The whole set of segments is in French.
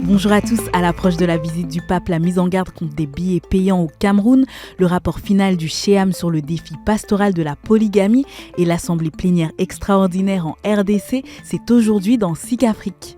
Bonjour à tous. À l'approche de la visite du pape, la mise en garde contre des billets payants au Cameroun, le rapport final du Chéam sur le défi pastoral de la polygamie et l'assemblée plénière extraordinaire en RDC, c'est aujourd'hui dans SIC Afrique.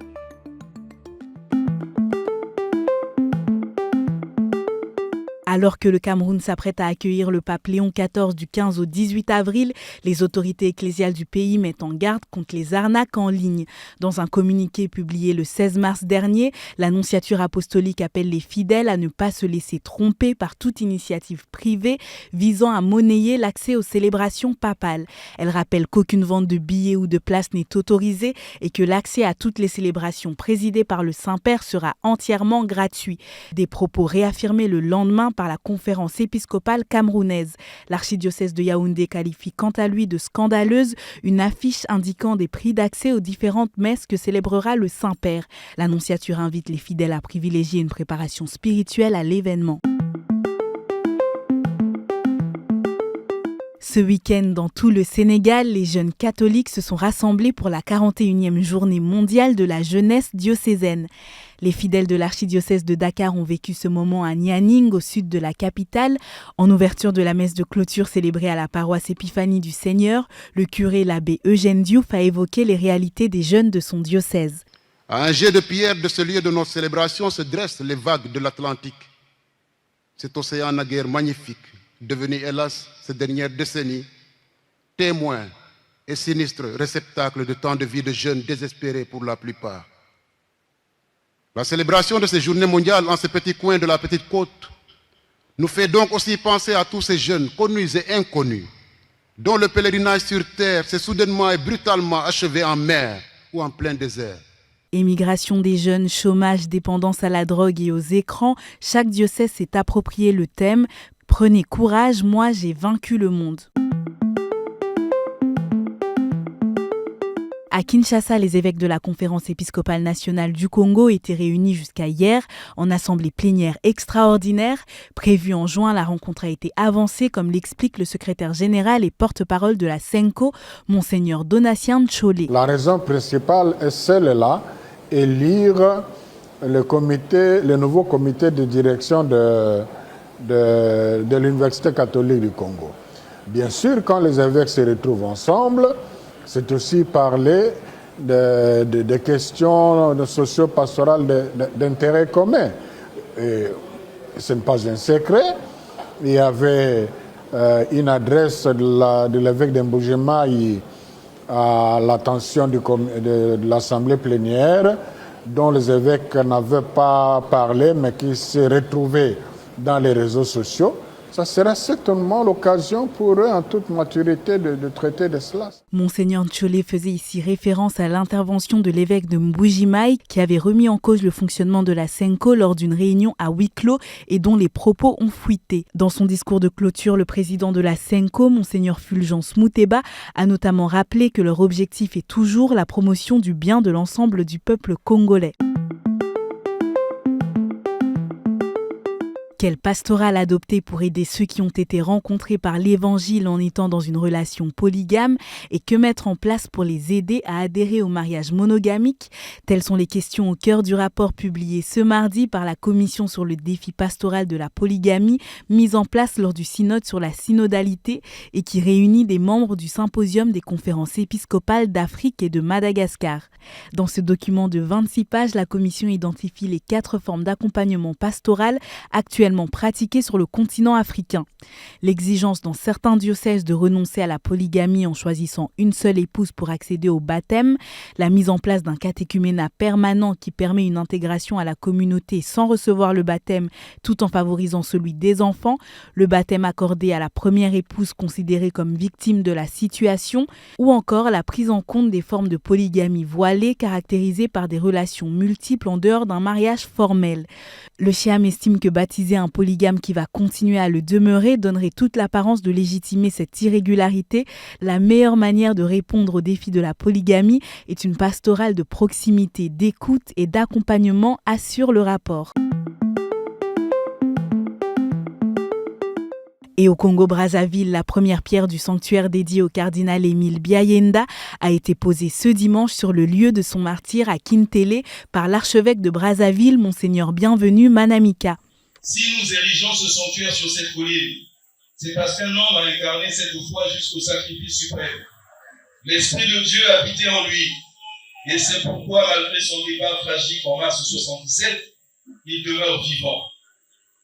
Alors que le Cameroun s'apprête à accueillir le pape Léon XIV du 15 au 18 avril, les autorités ecclésiales du pays mettent en garde contre les arnaques en ligne. Dans un communiqué publié le 16 mars dernier, l'annonciature apostolique appelle les fidèles à ne pas se laisser tromper par toute initiative privée visant à monnayer l'accès aux célébrations papales. Elle rappelle qu'aucune vente de billets ou de places n'est autorisée et que l'accès à toutes les célébrations présidées par le Saint-Père sera entièrement gratuit. Des propos réaffirmés le lendemain par la conférence épiscopale camerounaise. L'archidiocèse de Yaoundé qualifie quant à lui de scandaleuse une affiche indiquant des prix d'accès aux différentes messes que célébrera le Saint-Père. L'annonciature invite les fidèles à privilégier une préparation spirituelle à l'événement. Ce week-end, dans tout le Sénégal, les jeunes catholiques se sont rassemblés pour la 41e journée mondiale de la jeunesse diocésaine. Les fidèles de l'archidiocèse de Dakar ont vécu ce moment à Nianing, au sud de la capitale. En ouverture de la messe de clôture célébrée à la paroisse Épiphanie du Seigneur, le curé l'abbé Eugène Diouf a évoqué les réalités des jeunes de son diocèse. À un jet de pierre de ce lieu de notre célébration se dressent les vagues de l'Atlantique. Cet océan naguère magnifique, devenu hélas ces dernières décennies, témoin et sinistre réceptacle de tant de vies de jeunes désespérés pour la plupart. La célébration de ces journées mondiales en ce petit coin de la petite côte nous fait donc aussi penser à tous ces jeunes connus et inconnus, dont le pèlerinage sur terre s'est soudainement et brutalement achevé en mer ou en plein désert. Émigration des jeunes, chômage, dépendance à la drogue et aux écrans, chaque diocèse s'est approprié le thème « Prenez courage, moi j'ai vaincu le monde ». À Kinshasa, les évêques de la Conférence épiscopale nationale du Congo étaient réunis jusqu'à hier en assemblée plénière extraordinaire. Prévue en juin, la rencontre a été avancée, comme l'explique le secrétaire général et porte-parole de la SENCO, Monseigneur Donatien Tcholé. La raison principale est celle-là, élire le nouveau comité de direction de l'Université catholique du Congo. Bien sûr, quand les évêques se retrouvent ensemble, c'est aussi parler de questions socio-pastorales d'intérêt commun. Et ce n'est pas un secret. Il y avait une adresse de l'évêque d'Mbujimai à l'attention de l'Assemblée plénière, dont les évêques n'avaient pas parlé, mais qui s'est retrouvé dans les réseaux sociaux. Ça sera certainement l'occasion pour eux, en toute maturité, de traiter de cela. Monseigneur Tcholé faisait ici référence à l'intervention de l'évêque de Mbujimai qui avait remis en cause le fonctionnement de la SENCO lors d'une réunion à huis clos et dont les propos ont fuité. Dans son discours de clôture, le président de la SENCO, Monseigneur Fulgence Mouteba, a notamment rappelé que leur objectif est toujours la promotion du bien de l'ensemble du peuple congolais. Quelle pastorale adopter pour aider ceux qui ont été rencontrés par l'Évangile en étant dans une relation polygame et que mettre en place pour les aider à adhérer au mariage monogamique? Telles sont les questions au cœur du rapport publié ce mardi par la Commission sur le défi pastoral de la polygamie mise en place lors du synode sur la synodalité et qui réunit des membres du symposium des conférences épiscopales d'Afrique et de Madagascar. Dans ce document de 26 pages, la Commission identifie les 4 formes d'accompagnement pastoral actuellement pratiquées sur le continent africain. L'exigence dans certains diocèses de renoncer à la polygamie en choisissant une seule épouse pour accéder au baptême, la mise en place d'un catéchuménat permanent qui permet une intégration à la communauté sans recevoir le baptême tout en favorisant celui des enfants, le baptême accordé à la première épouse considérée comme victime de la situation, ou encore la prise en compte des formes de polygamie voilée caractérisées par des relations multiples en dehors d'un mariage formel. Le Chéam estime que baptiser un polygame qui va continuer à le demeurer donnerait toute l'apparence de légitimer cette irrégularité. La meilleure manière de répondre au défi de la polygamie est une pastorale de proximité, d'écoute et d'accompagnement, assure le rapport. Et au Congo-Brazzaville, la première pierre du sanctuaire dédié au cardinal Émile Biayenda a été posée ce dimanche sur le lieu de son martyre à Kintélé par l'archevêque de Brazzaville, Monseigneur Bienvenu Manamika. Si nous érigeons ce sanctuaire sur cette colline, c'est parce qu'un homme a incarné cette foi jusqu'au sacrifice suprême. L'Esprit de Dieu habitait en lui. Et c'est pourquoi, malgré son départ tragique en mars 1977, il demeure vivant.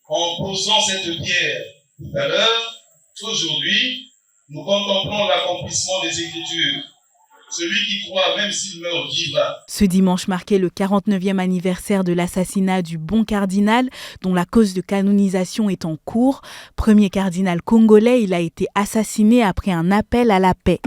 En posant cette pierre tout à l'heure, aujourd'hui, nous contemplons l'accomplissement des Écritures. Celui qui croit, même s'il meurt, vivra. Ce dimanche marquait le 49e anniversaire de l'assassinat du bon cardinal, dont la cause de canonisation est en cours. Premier cardinal congolais, il a été assassiné après un appel à la paix.